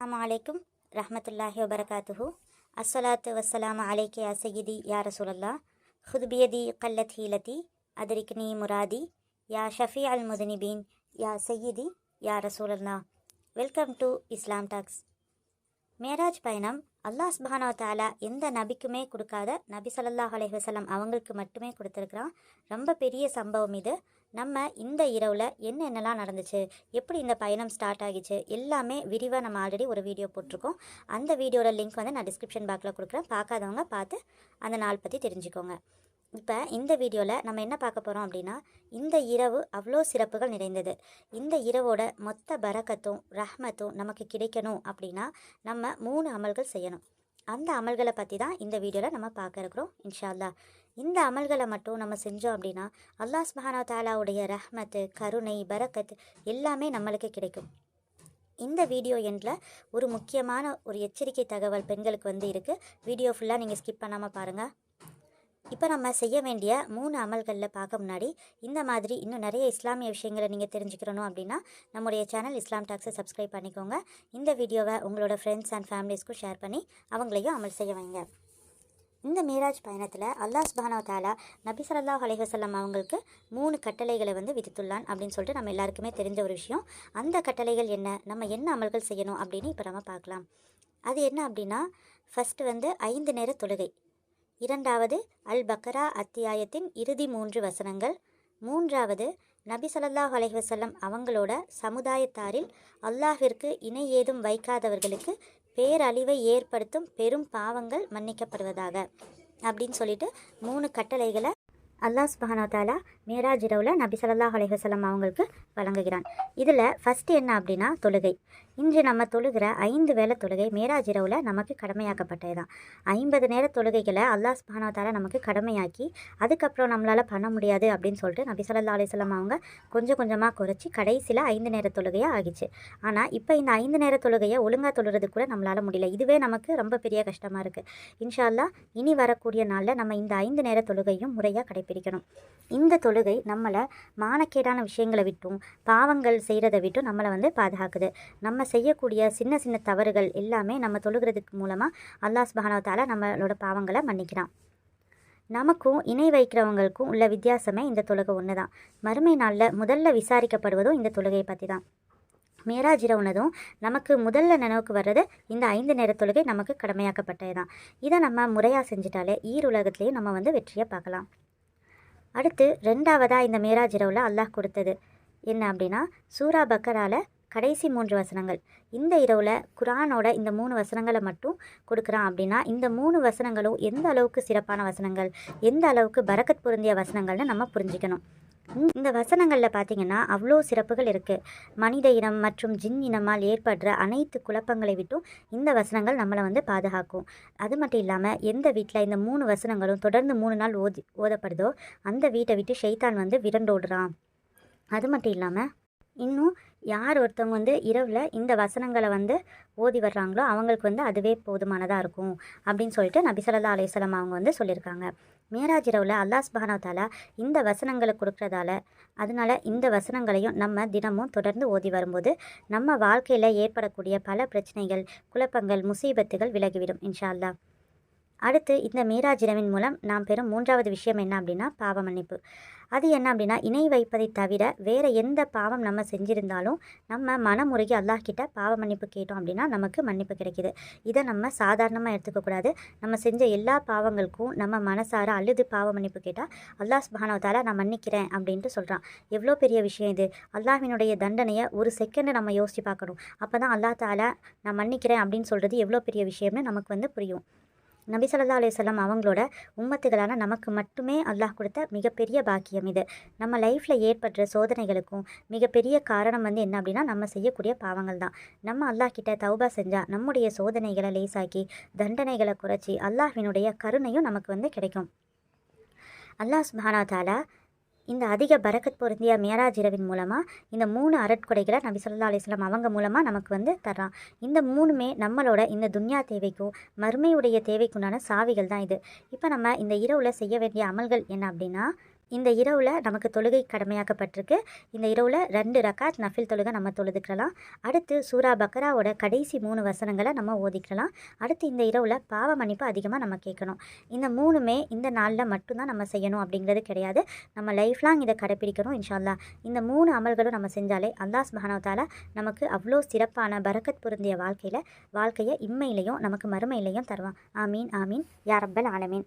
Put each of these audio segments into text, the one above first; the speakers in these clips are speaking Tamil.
அஸ்ஸலாமு ரஹ்மத்துல்லாஹி வபரகாத்துஹு. அஸ்ஸலாத்து வஸ்ஸலாமு அலைக்க யா சய்யிதி யா ரசூலல்லாஹ். ஹுத் பியதி கல்லத் ஹீலதி அதரிக்னி முராதி யா ஷஃபி அல் முதனிபீன் யா சய்யிதி யா ரசூலல்லாஹ். Welcome to Islam talks. Meraj பயணம் அல்லாஹ் சுப்ஹானஹு வ தஆலா எந்த நபிக்குமே கொடுக்காத நபி ஸல்லல்லாஹு அலைஹி வஸல்லம் அவங்களுக்கு மட்டுமே கொடுத்துருக்குறான். ரொம்ப பெரிய சம்பவம் இது. நம்ம இந்த இரவில் என்னென்னலாம் நடந்துச்சு, எப்படி இந்த பயணம் ஸ்டார்ட் ஆகிச்சு, எல்லாமே விரிவாக நம்ம ஆல்ரெடி ஒரு வீடியோ போட்டிருக்கோம். அந்த வீடியோட லிங்க் வந்து நான் டிஸ்கிரிப்ஷன் பாக்ஸில் கொடுக்குறேன். பார்க்காதவங்க பார்த்து அந்த நாள் பற்றி தெரிஞ்சுக்கோங்க. இப்போ இந்த வீடியோவில் நம்ம என்ன பார்க்க போகிறோம் அப்படின்னா, இந்த இரவு அவ்வளோ சிறப்புகள் நிறைந்தது. இந்த இரவோட மொத்த பரக்கத்தும் ரஹ்மத்தும் நமக்கு கிடைக்கணும் அப்படின்னா நம்ம 3 அமல்கள் செய்யணும். அந்த அமல்களை பற்றி தான் இந்த வீடியோவில் நம்ம பார்க்க இருக்கிறோம் இன்ஷா அல்லாஹ். இந்த அமல்களை மட்டும் நம்ம செஞ்சோம் அப்படின்னா அல்லாஹ் சுப்ஹானஹு வ தஆலாவுடைய ரஹ்மத்து, கருணை, பரக்கத் எல்லாமே நம்மளுக்கு கிடைக்கும். இந்த வீடியோ எண்டில் ஒரு முக்கியமான ஒரு எச்சரிக்கை தகவல் பெண்களுக்கு வந்து இருக்குது. வீடியோ ஃபுல்லாக நீங்கள் ஸ்கிப் பண்ணாமல் பாருங்கள். இப்போ நம்ம செய்ய வேண்டிய 3 அமல்களில் பார்க்க முன்னாடி இந்த மாதிரி இன்னும் நிறைய இஸ்லாமிய விஷயங்களை நீங்கள் தெரிஞ்சுக்கிறணும் அப்படின்னா நம்முடைய சேனல் இஸ்லாம் டாக்ஸை சப்ஸ்கிரைப் பண்ணிக்கோங்க. இந்த வீடியோவை உங்களோட ஃப்ரெண்ட்ஸ் அண்ட் ஃபேமிலிஸ்க்கும் ஷேர் பண்ணி அவங்களையும் அமல் செய்ய வைங்க. இந்த மேராஜ் பயணத்தில் அல்லாஹ் சுப்ஹானஹு வ தஆலா நபி ஸல்லல்லாஹு அலைஹி வஸல்லம் அவங்களுக்கு 3 கட்டளைகளை வந்து விதித்துள்ளான் அப்படின்னு சொல்லிட்டு நம்ம எல்லாருக்குமே தெரிஞ்ச ஒரு விஷயம். அந்த கட்டளைகள் என்ன, நம்ம என்ன அமல்கள் செய்யணும் அப்படின்னு இப்போ நம்ம பார்க்கலாம். அது என்ன அப்படின்னா, ஃபஸ்ட்டு வந்து 5 நேர தொழுகை, 2வது அல் பக்ரா அத்தியாயத்தின் இறுதி 3 வசனங்கள், 3வது நபி ஸல்லல்லாஹு அலைஹி வஸல்லம் அவங்களோட சமுதாயத்தாரில் அல்லாஹ்விற்கு இணை ஏதும் வைக்காதவர்களுக்கு பேரழிவை ஏற்படுத்தும் பெரும் பாவங்கள் மன்னிக்கப்படுவதாக அப்படின்னு சொல்லிட்டு 3 கட்டளைகளை அல்லாஹ் சுப்ஹானஹு வ தஆலா மேராஜ் இரவில் நபி ஸல்லல்லாஹு அலைஹி வஸல்லம் அவங்களுக்கு வழங்குகிறான். இதில் ஃபஸ்ட்டு என்ன அப்படின்னா தொழுகை. இன்று நம்ம தொழுகிற 5 வேளை தொழுகை மேராஜ் இரவில் நமக்கு கடமையாக்கப்பட்டது தான். 50 நேர தொழுகைகளை அல்லாஹ் சுப்ஹானஹு வ தஆலா நமக்கு கடமையாக்கி அதுக்கப்புறம் நம்மளால் பண்ண முடியாது அப்படின்னு சொல்லிட்டு நபி ஸல்லல்லாஹு அலைஹி வஸல்லம் அவங்க கொஞ்சம் கொஞ்சமாக குறைச்சி கடைசியில் 5 நேர தொழுகையாக ஆகிச்சு. ஆனால் இப்போ இந்த 5 நேர தொழுகையை ஒழுங்காக தொழுறது கூட நம்மளால் முடியல. இதுவே நமக்கு ரொம்ப பெரிய கஷ்டமாக இருக்குது. இன்ஷா அல்லாஹ் இனி வரக்கூடிய நாளில் நம்ம இந்த 5 நேர தொழுகையும் முறையாக கடைப்பிடிக்கணும். இந்த தொழுகை நம்மளை மானக்கேடான விஷயங்களை விட்டும் பாவங்கள் செய்கிறத விட்டும் நம்மளை வந்து பாதுகாக்குது. நம்ம செய்யக்கூடிய சின்ன சின்ன தவறுகள் எல்லாமே நம்ம தொழுகிறதுக்கு மூலமாக அல்லாஹ் சுப்ஹானஹு வ தஆலா நம்மளோட பாவங்களை மன்னிக்கிறான். நமக்கும் இணை வைக்கிறவங்களுக்கும் உள்ள வித்தியாசமே இந்த தொழுகை ஒன்று தான். மறுமை நாளில் முதல்ல விசாரிக்கப்படுவதும் இந்த தொழுகையை பற்றி தான். மேராஜ் இரவுனதும் நமக்கு முதல்ல நினைவுக்கு வர்றது இந்த 5 நேர தொழுகை நமக்கு கடமையாக்கப்பட்டது தான். இதை நம்ம முறையாக செஞ்சிட்டாலே ஈருலகத்துலேயும் நம்ம வந்து வெற்றியை பார்க்கலாம். அடுத்து 2வதாக இந்த மேராஜ் இரவில் அல்லாஹ் கொடுத்தது என்ன அப்படின்னா, சூரா பக்கரால கடைசி 3 வசனங்கள். இந்த இரவில் குர்ஆனோட இந்த 3 வசனங்களை மட்டும் கொடுக்குறான் அப்படின்னா இந்த 3 வசனங்களும் எந்த அளவுக்கு சிறப்பான வசனங்கள், எந்த அளவுக்கு பரக்கத் பொருந்திய வசனங்கள்னு நம்ம புரிஞ்சுக்கணும். இந்த வசனங்களில் பார்த்திங்கன்னா அவ்வளோ சிறப்புகள் இருக்குது. மனித இனம் மற்றும் ஜின் இனமால் ஏற்படுற அனைத்து குழப்பங்களை விட்டும் இந்த வசனங்கள் நம்மளை வந்து பாதுகாக்கும். அது மட்டும் இல்லாமல் எந்த வீட்டில் இந்த 3 வசனங்களும் தொடர்ந்து 3 நாள் ஓதப்படுதோ அந்த வீட்டை விட்டு ஷைத்தான் வந்து விரண்டோடுறான். அது மட்டும் இல்லாமல் இன்னும் யார் ஒருத்தவங்க வந்து இரவில் இந்த வசனங்களை வந்து ஓதி வர்றாங்களோ அவங்களுக்கு வந்து அதுவே போதுமானதாக இருக்கும் அப்படின்னு சொல்லிட்டு நபி ஸல்லல்லாஹு அலைஹி வஸல்லம் அவங்க வந்து சொல்லியிருக்காங்க. மேராஜ் இரவில் அல்லாஹ் சுப்ஹானஹு வ தஆலா இந்த வசனங்களை கொடுக்குறதால அதனால் இந்த வசனங்களையும் நம்ம தினமும் தொடர்ந்து ஓதி வரும்போது நம்ம வாழ்க்கையில் ஏற்படக்கூடிய பல பிரச்சனைகள், குழப்பங்கள், முசீபத்துகள் விலகிவிடும் இன்ஷா அல்லாஹ். அடுத்து இந்த மேராஜ் இரவின் மூலம் நாம் பெறும் 3வது விஷயம் என்ன அப்படின்னா பாவ மன்னிப்பு. அது என்ன அப்படின்னா, இணை வைப்பதை தவிர வேறு எந்த பாவம் நம்ம செஞ்சுருந்தாலும் நம்ம மனமுருகி அல்லாஹ் கிட்ட பாவ மன்னிப்பு கேட்டோம் அப்படின்னா நமக்கு மன்னிப்பு கிடைக்கிது. இதை நம்ம சாதாரணமாக எடுத்துக்கக்கூடாது. நம்ம செஞ்ச எல்லா பாவங்களுக்கும் நம்ம மனசார அழுது பாவ மன்னிப்பு கேட்டால் அல்லாஹ் சுப்ஹானஹு வ தஆலா நான் மன்னிக்கிறேன் அப்படின்ட்டு சொல்கிறான். எவ்வளோ பெரிய விஷயம் இது. அல்லாஹ்வினுடைய தண்டனையை ஒரு செகண்டு நம்ம யோசித்து பார்க்கணும். அப்போ தான் அல்லாஹ் தஆலா நான் மன்னிக்கிறேன் அப்படின்னு சொல்கிறது எவ்வளோ பெரிய விஷயம்னு நமக்கு வந்து புரியும். நபி ஸல்லல்லாஹு அலைஹி வஸல்லம் அவங்களோட உம்மத்துகளான நமக்கு மட்டுமே அல்லாஹ் கொடுத்த மிகப்பெரிய பாக்கியம் இது. நம்ம லைஃப்பில் ஏற்படுற சோதனைகளுக்கும் மிகப்பெரிய காரணம் வந்து என்ன அப்படின்னா நம்ம செய்யக்கூடிய பாவங்கள் தான். நம்ம அல்லாஹ் கிட்ட தௌபா செஞ்சால் நம்முடைய சோதனைகளை லேசாக்கி தண்டனைகளை குறைச்சி அல்லாஹ்வினுடைய கருணையும் நமக்கு வந்து கிடைக்கும். அல்லாஹ் சுப்ஹானஹு வ தஆலா இந்த அதிக பரக்கத் பொருந்திய மேராஜ் இரவின் மூலமாக இந்த 3 அருட்கொடைகளை நபி ஸல்லல்லாஹு அலைஹி வஸல்லம் அவங்க மூலமாக நமக்கு வந்து தர்றான். இந்த 3மே நம்மளோட இந்த துன்யா தேவைக்கும் மறுமையுடைய தேவைக்குண்டான சாவிகள் தான் இது. இப்போ நம்ம இந்த இரவில் செய்ய வேண்டிய அமல்கள் என்ன அப்படின்னா, இந்த இரவில் நமக்கு தொழுகை கடமையாக்கப்பட்டிருக்கு. இந்த இரவில் 2 ரக்காத் நஃபில் தொழுகை நம்ம தொழுதுக்கலாம். அடுத்து சூரா பக்கராவோட கடைசி 3 வசனங்களை நம்ம ஓதிக்கலாம். அடுத்து இந்த இரவில் பாவ மன்னிப்பு அதிகமாக நம்ம கேட்கணும். இந்த 3மே இந்த நாளில் மட்டும்தான் நம்ம செய்யணும் அப்படிங்கிறது கிடையாது. நம்ம லைஃப் லாங் இதை கடைப்பிடிக்கணும் இன்ஷா அல்லாஹ். இந்த 3 அமல்களும் நம்ம செஞ்சாலே அல்லாஹ் சுப்ஹானஹு வ தஆலா நமக்கு அவ்வளோ சிறப்பான பரக்கத் பொருந்திய வாழ்க்கையை இம்மையிலையும் நமக்கு மறுமையிலையும் தருவான். ஆமீன் ஆமீன் யா ரப்பல் ஆலமீன்.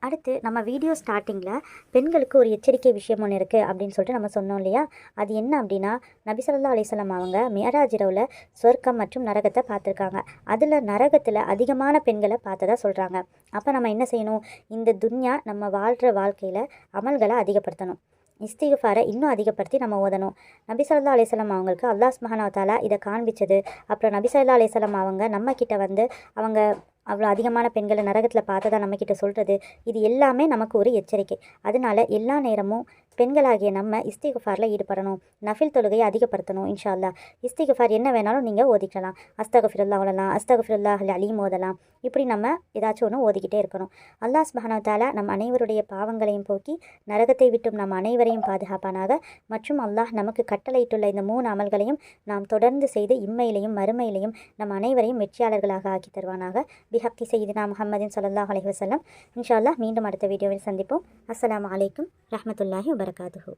அடுத்து நம்ம வீடியோ ஸ்டார்டிங்கில் பெண்களுக்கு ஒரு எச்சரிக்கை விஷயம் ஒன்று இருக்குது அப்படின்னு சொல்லிட்டு நம்ம சொன்னோம் இல்லையா? அது என்ன அப்படின்னா, நபி ஸல்லல்லாஹு அலைஹி வஸல்லம் அவங்க மிஅராஜ் இரவில் சொர்க்கம் மற்றும் நரகத்தை பார்த்துருக்காங்க. அதில் நரகத்தில் அதிகமான பெண்களை பார்த்ததா சொல்கிறாங்க. அப்போ நம்ம என்ன செய்யணும்? இந்த துன்யா நம்ம வாழ்கிற வாழ்க்கையில் அமல்களை அதிகப்படுத்தணும். இஸ்திக்ஃபாரை இன்னும் அதிகப்படுத்தி நம்ம ஓதணும். நபி ஸல்லல்லாஹு அலைஹி வஸல்லம் அவங்களுக்கு அல்லாஹ் சுப்ஹானஹு வ தஆலா இதை காண்பிச்சது. அப்புறம் நபி ஸல்லல்லாஹு அலைஹி வஸல்லம் அவங்க நம்மக்கிட்ட வந்து அவங்க அவ்வளோ அதிகமான பெண்களை நரகத்தில் பார்த்ததா நம்மக்கிட்ட சொல்கிறது, இது எல்லாமே நமக்கு ஒரு எச்சரிக்கை. அதனால எல்லா நேரமும் பெண்களாகிய நம்ம இஸ்திக்ஃபாரில் ஈடுபடணும். நஃபில் தொழுகையை அதிகப்படுத்தணும் இன்ஷா அல்லாஹ். இஸ்திக்ஃபார் என்ன வேணாலும் நீங்கள் ஓதிக்கலாம். அஸ்தக்ஃபிருல்லாஹ் ஓதலாம், அஸ்தக்ஃபிருல்லாஹில் அலீம் ஓதலாம். இப்படி நம்ம ஏதாச்சும் ஒன்று ஓதிக்கிட்டே இருக்கணும். அல்லாஹ் சுப்ஹானஹு வ தஆலா நம் அனைவருடைய பாவங்களையும் போக்கி நரகத்தை விட்டும் நம் அனைவரையும் பாதுகாப்பானாக. மற்றும் அல்லாஹ் நமக்கு கட்டளையிட்டுள்ள இந்த 3 அமல்களையும் நாம் தொடர்ந்து செய்து இம்மையிலையும் மறுமையிலையும் நம் அனைவரையும் வெற்றியாளர்களாக ஆக்கி தருவானாக. பிஹக்கி சையிதினா முஹம்மதின் ஸல்லல்லாஹு அலைஹி வஸல்லம். இன்ஷா அல்லாஹ் மீண்டும் அடுத்த வீடியோவில் சந்திப்போம். அஸ்ஸலாமு அலைக்கும் ரஹ்மத்துல்லாஹி வபரகாத்துஹு.